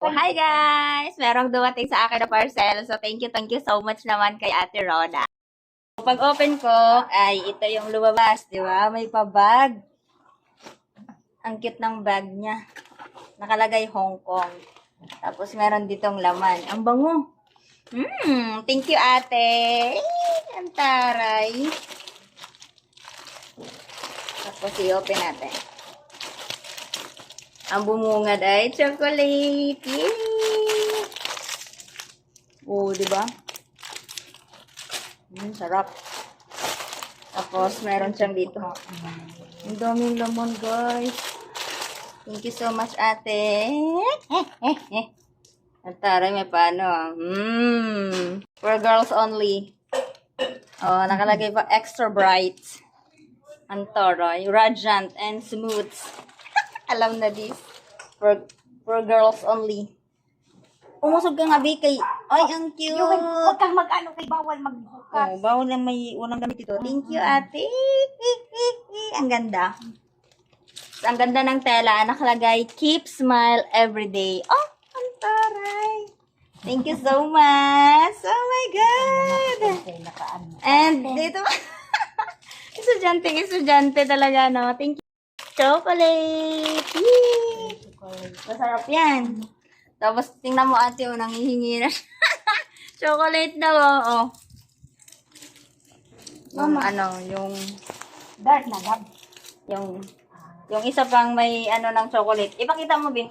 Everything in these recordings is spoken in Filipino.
Hi guys! Merong dumating sa akin na parcel. So, thank you so much naman kay Ate Rona. Pag open ko, ay ito yung lumabas, di ba? May pa-bag. Ang cute ng bag niya. Nakalagay Hong Kong. Tapos, meron ditong laman. Ang bango. Thank you, ate. Ang taray. Tapos, i-open natin. Ang bumungad ay chocolate. Yay! Oh, di ba? Sarap. Tapos, meron siyang dito. Ang daming laman, guys. Thank you so much, ate. At taray, may paano. For girls only. Oh, nakalagay pa extra bright. Ang taray. Radiant and smooth. Alam na this. For girls only. Umusog ka nga, Bikay. Ay, ang cute. Huwag kang mag-ano kay bawal magbukas. Oh, bawal lang may unang gamit ito. Thank you, ate. Ang ganda. Ang ganda ng tela. Nakalagay, keep smile everyday. Oh, ang taray. Thank you so much. Oh my God. And dito, estudyante talaga, no? Thank you. Chocolate! Yay! Masarap yan. Tapos, tingnan mo ate, nanghihingi na. Chocolate daw, oh. Yung yung... Dark na gab. Yung isa pang may ng chocolate. Ipakita mo, Bin.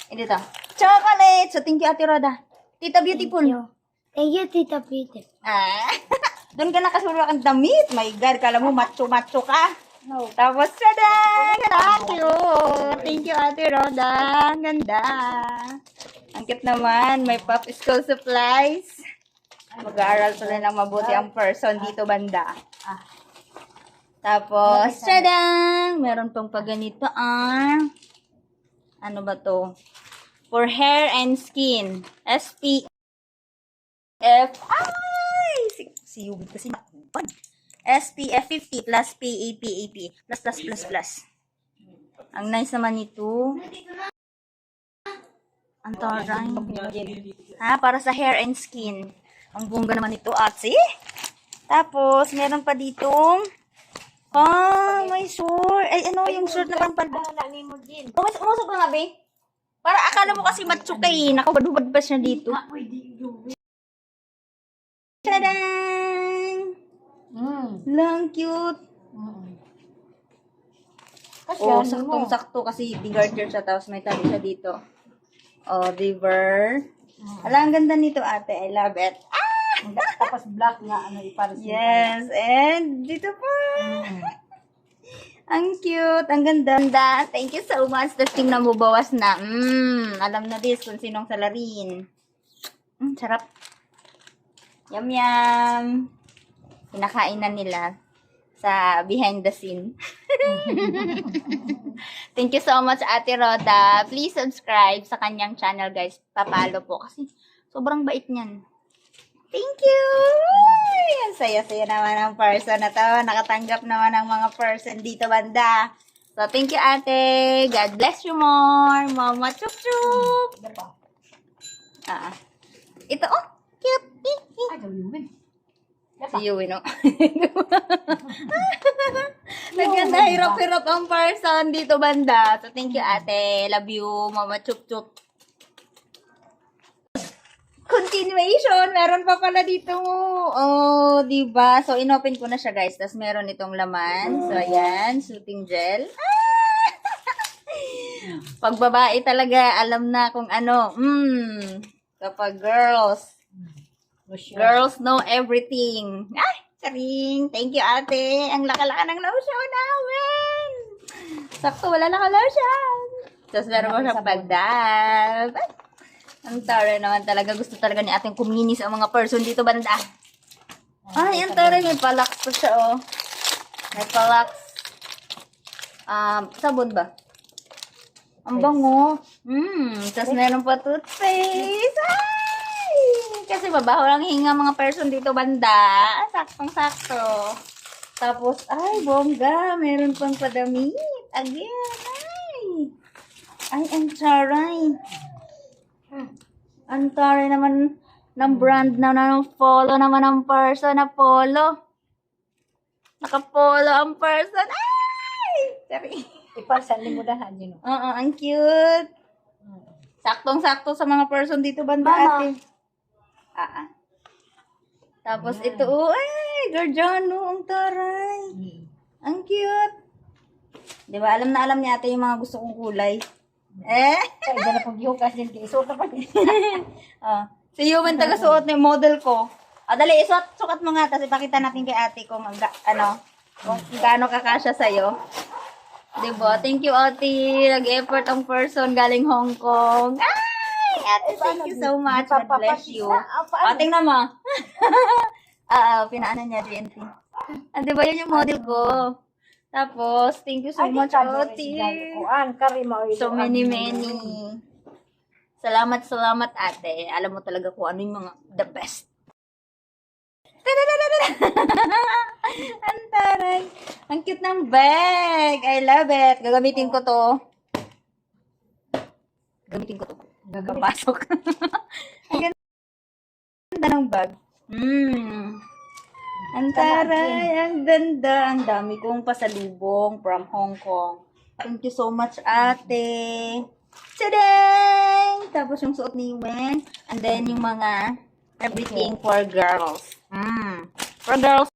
Dito. Chocolate! So, thank you, Ate Roda. Tita Beautiful. Thank you, Tita Peter. Doon ka nakasuro ang damit. My God, kala mo macho-macho ka. No. Tapos, tada! Thank you! Thank you, Ate Roda. Ang ganda. Ang cute naman. May pop school supplies. Mag-aaral pala ng mabuti ang person dito banda. Tapos, tada! Meron pang paganito ano ba to? For hair and skin. SPF. Ay! Si Yubi kasi nakupan. SPF 50 plus PAPAP plus. Ang nice naman nito. Ang taray. Para sa hair and skin. Ang bongga naman nito, ate. Tapos, meron pa ditong may short. Ay, yung short na pampalbala ni mo din. Umusog ka nga, be? Para akala mo kasi macho kay. Nakabad-hubad pa siya dito. Tadang! Lang cute. Saktong-sakto kasi di-garter siya tapos may tabi siya dito. Diver. Ang ganda nito, ate. I love it. Tapos black nga, iparas. Yes, and dito pa. Ang cute. Ang ganda. Thank you so much. Tapos tingnan mo, bawas na. Alam na this kung sinong salarin. Sarap. Yum. Pinakain na nila sa behind the scene. Thank you so much, Ate Roda. Please subscribe sa kanyang channel, guys. Papalo po kasi sobrang bait niyan. Thank you! Ang saya-saya naman ang person na to. Nakatanggap naman ang mga person dito banda. So, thank you, ate. God bless you more. Mama, chup-chup. Ito, cute. Si Yuwi, no? Naganda, hirap-hirap ang person dito banda. So, thank you, ate. Love you, mama, chup-chup. Continuation, meron pa pala dito. Diba? So, inopen ko na siya, guys. Tapos, meron itong laman. So, ayan. Soothing gel. Pag babae talaga, alam na kung ano. Kapag girls know everything. Ay, saring. Thank you, ate. Ang laka-laka ng lotion namin. Sakto, wala naka-lotion. Tapos, meron mo siyang pagdab. Ang taray naman talaga. Gusto talaga ni ating kuminis ang mga person dito banda. Ay, ang taray. May palax pa siya, oh. May palax. Sabon ba? Ang bango. Tapos meron pa toothpaste. Ay! Kasi mabaho lang hinga mga person dito banda. Saktong-sakto. Tapos, ay, bongga. Meron pang padamit. Again. Ay. Ay, ang taray. Ang taray naman ng brand na ng polo naman ang person na polo. Nakapolo ang person. Ay! Sorry. Ipasan mo dahan yun. Oo, ang cute. Saktong-sakto sa mga person dito banda Mama. ate. Tapos ito, ay, Gargiano, ang taray. Ang cute. Di ba, alam na alam ni ate yung mga gusto kong kulay. Eh? Kaya dyan na pong gihugas din. Isuot na pa din. Si Yuman taga-suot na yung model ko. Dali, sukat mo nga, tapos ipakita natin kay ate kung, kung gaano kakasya sa'yo. Diba? Thank you, ate. Nag-effort ang person galing Hong Kong. Ay, ate, thank you so much. God bless you. Tingnan mo. Pinaano niya, GNT. Diba, yun yung model ko. Tapos, thank you so much, ate. So many. Salamat, ate. Alam mo talaga kung ano yung mga the best. Ang taray. Ang cute ng bag. I love it. Gagamitin ko to. Gagapasok. Ang ganda ng bag. Ang taray. Ang ganda. Ang dami kong pasalubong from Hong Kong. Thank you so much, ate. Tadang! Tapos yung suot ni Wen. And then yung mga everything for girls. For girls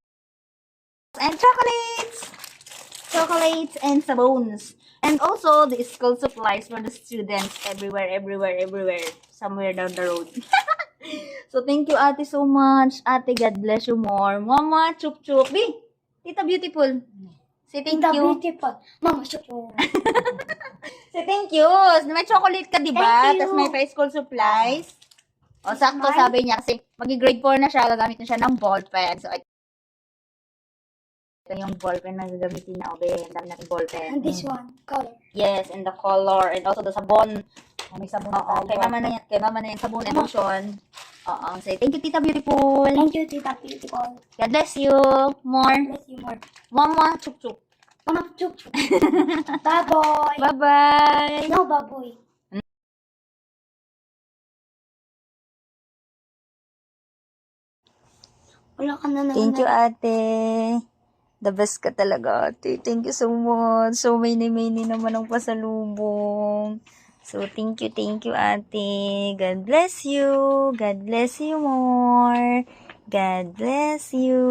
and chocolates. Chocolates and sabons. And also the school supplies for the students everywhere. Somewhere down the road. So thank you, ate, so much. Ate, God bless you more. Mama, chup chup. Tita Beautiful. Say thank you. Beautiful. Mama, shoot. Say thank you. May chocolate ka, di ba? Thank you. Tapos may pa school supplies. O, sakto sabi niya kasi magi-grade 4 na siya, gagamit na siya ng ballpen. So, ito yung ballpen na gagamitin na, obe. Ang dami natin ballpen. And this one, color. Yes, and the color, and also the sabon. May sabon Oo, kay mama na yan, sabon, emotion. Oo, say thank you, Tita Beautiful. Thank you, Tita Beautiful. God bless you. More. Bless you more. Mama, chup chup. Mama, chup chup. Baboy. Bye-bye. No, baboy. Wala ka na naman. Thank you, ate. The best ka talaga, ate. Thank you so much. So, many naman ang pasalubong. So, thank you, ate. God bless you. God bless you more. God bless you.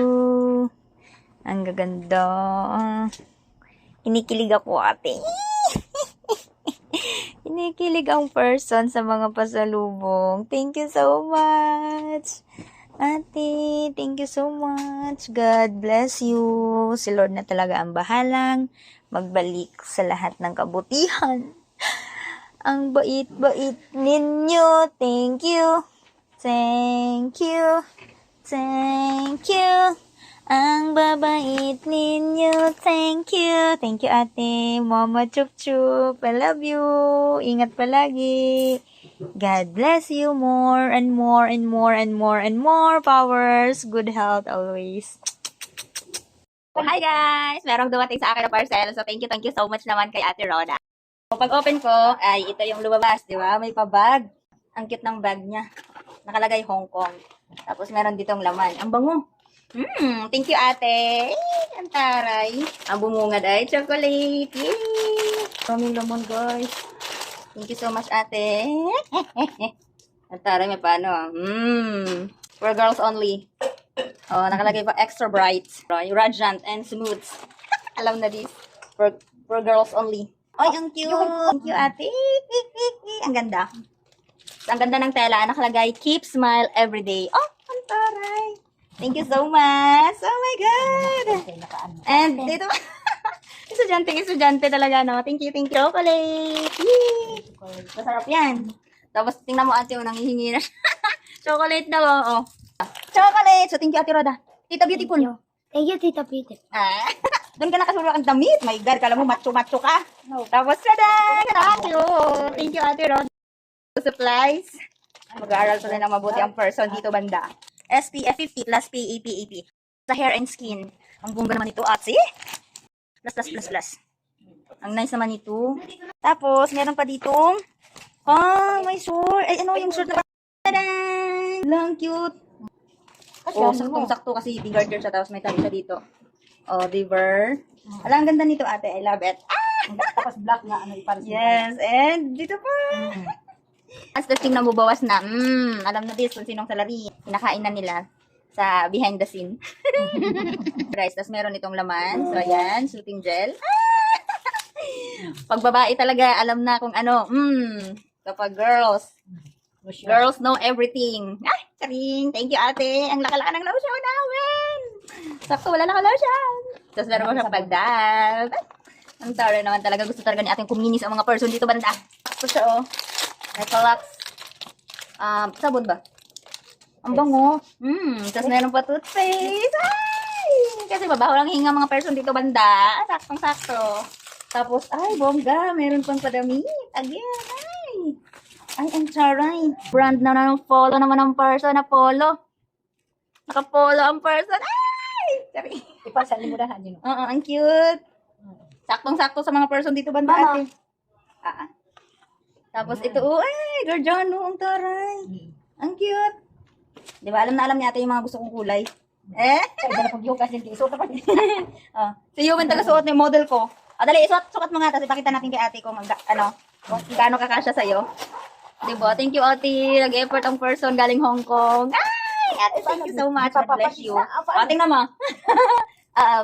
Ang gaganda. Inikilig ako, ate. Inikilig ang person sa mga pasalubong. Thank you so much. Ate, thank you so much. God bless you. Si Lord na talaga ang bahalang magbalik sa lahat ng kabutihan. Ang bait-bait ninyo. Thank you. Thank you. Thank you. Ang babait ninyo. Thank you. Thank you, ate. Mama Chup Chup. I love you. Ingat palagi. God bless you more and more powers. Good health always. Hi guys! Merong dumating sa akin na parcel. So thank you so much naman kay Ate Rhoda. So pag open ko, ay ito yung lumabas, di ba? May pa-bag. Ang cute ng bag niya. Nakalagay Hong Kong. Tapos meron ditong laman. Ang bango. Thank you, ate. Ang taray. Ang bumungad ay chocolate. Yay! Maraming laman, guys. Thank you so much, ate. Ang taray, may paano. For girls only. Oh, nakalagay pa extra bright, radiant, and smooth. Alam na this. For girls only. Ay, ang cute. Thank you, ate. Ang ganda. Ang ganda ng tela. Nakalagay, keep smile every day. Oh, ang taray. Thank you so much. Oh my God. And dito, estudyante talaga, no? Thank you. Chocolate. Yay! Masarap yan. Tapos, tingnan mo, ate, nanghihingi na siya. Chocolate daw, oh. Chocolate. So, thank you, Ate Rhoda. Tita Beautiful. Thank you, Tita Beautiful. Doon ka nakasulok ang damit. My God, kala mo macho-macho ka. No. Tapos, tada! Thank you, Ate Rhoda. Supplies. Mag-aaral tuloy ng mabuti ang person dito banda. SPF 50 plus PAP. Sa hair and skin. Ang bongga naman ito, ate. Plus. Ang nice naman ito. Tapos, meron pa ditong, may short. Ay, ano yung short na Tadaan! Lang cute. Oh, saktong-sakto kasi t-garter siya, tapos may tali siya dito. Oh, diver. Ala, ang ganda nito, ate. I love it. Tapos black na ano ipares. Yes, and dito pa. As testing na bubawas na. Alam na this kung sinong salary. Pinakain na nila sa behind the scene. Guys, tapos meron itong laman. So, ayan, shooting gel. Pag babae talaga, alam na kung ano. Kapag girls. Girls know everything. Ay, charing. Thank you, ate. Ang laka-laka ng lotion namin. Sakto, wala na lotion. Tapos meron mo siyang pagdal. Ang tara naman talaga. Gusto talaga ni ating kuminis ang mga person dito banda. Ito siya, oh. Metalax. Sabon ba? Ang bango. Tapos meron pa toothpaste. Ay! Kasi babaho lang hinga mga person dito banda. Saktong-sakto. Tapos, ay, bongga. Meron pang padamit. Again, ay. Ay, ang charay. Brand na ng polo naman ang person na polo. Naka-polo ang person. Ay! Sorry. Ipasan mo na yun. Oo, ang cute. Saktong-sakto sa mga person dito banda Mama. ate. Tapos ito, ay, Giordano, ang taray. Ang cute. Di ba, alam na alam ni ate yung mga gusto kong kulay. Sa iba na pag-yukas din. Isuot na pa din. Si Yuman taga-suot na yung model ko. Dali, sukat mo nga, tapos ipakita natin kay ate kung kung gaano kakasya sa'yo. Diba? Thank you, ate. Nag-effort ang person galing Hong Kong. Ay, ate, thank you so much. God bless you. Tingnan mo.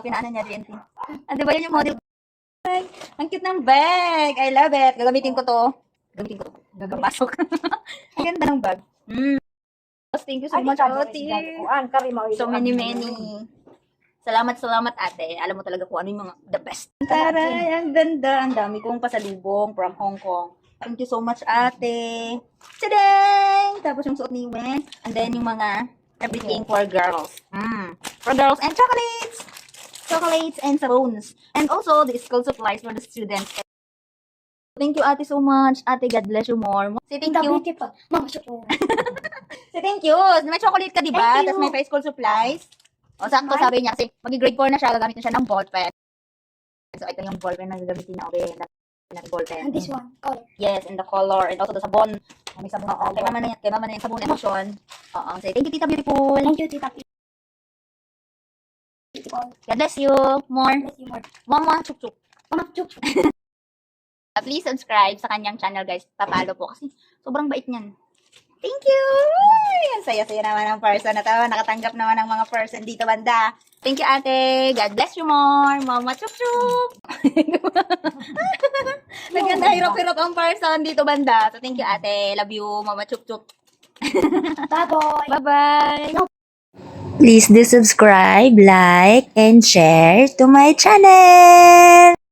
Pinaano niya rin. Diba yun yung model? Ay, ang cute ng bag. I love it. Gagamitin ko to. Gagapasok. Ang ganda ng bag. Thank you so much, ate. So many. Salamat, ate. Alam mo talaga kung ano yung mga the best. Taray, ang ganda. Ang dami kong pasalubong from Hong Kong. Thank you so much, ate. Tadang! Tapos yung suot ni Wen. And then yung mga everything for girls. For girls and chocolates. Chocolates and sabons. And also the school supplies for the students. Thank you, ate, so much. Ate, God bless you more. Say thank Tita you. Beauty pa. Mama, shoot mo. Say thank you. May chocolate ka, di ba? Thank you. Tapos may school supplies. O, sakto sabi niya kasi mag-grade 4 na siya, gagamit na siya ng ballpen. So, ito yung ballpen na gagamitin na ulit. Ng ballpen. And this one. Color. Yes, and the color. And also the sabon. May sabon Oo, kay mama na yung sabon emotion. Oo, say thank you, Tita Beautiful. Thank you, Tita Beautiful. God bless you. More. Bless you more. Mama, chuk-chuk. Mama, chuk. Please subscribe sa kanyang channel, guys. Papalo po kasi sobrang bait niyan. Thank you! Ay, ang saya-saya naman ng person na to. Nakatanggap naman ng mga person dito banda. Thank you, ate. God bless you more. Mama, chuk-chuk. Naganda, hirap-hirap ang person dito banda. So, thank you, ate. Love you, Mama, chuk-chuk. Bye-bye. Bye-bye. Please do subscribe, like, and share to my channel.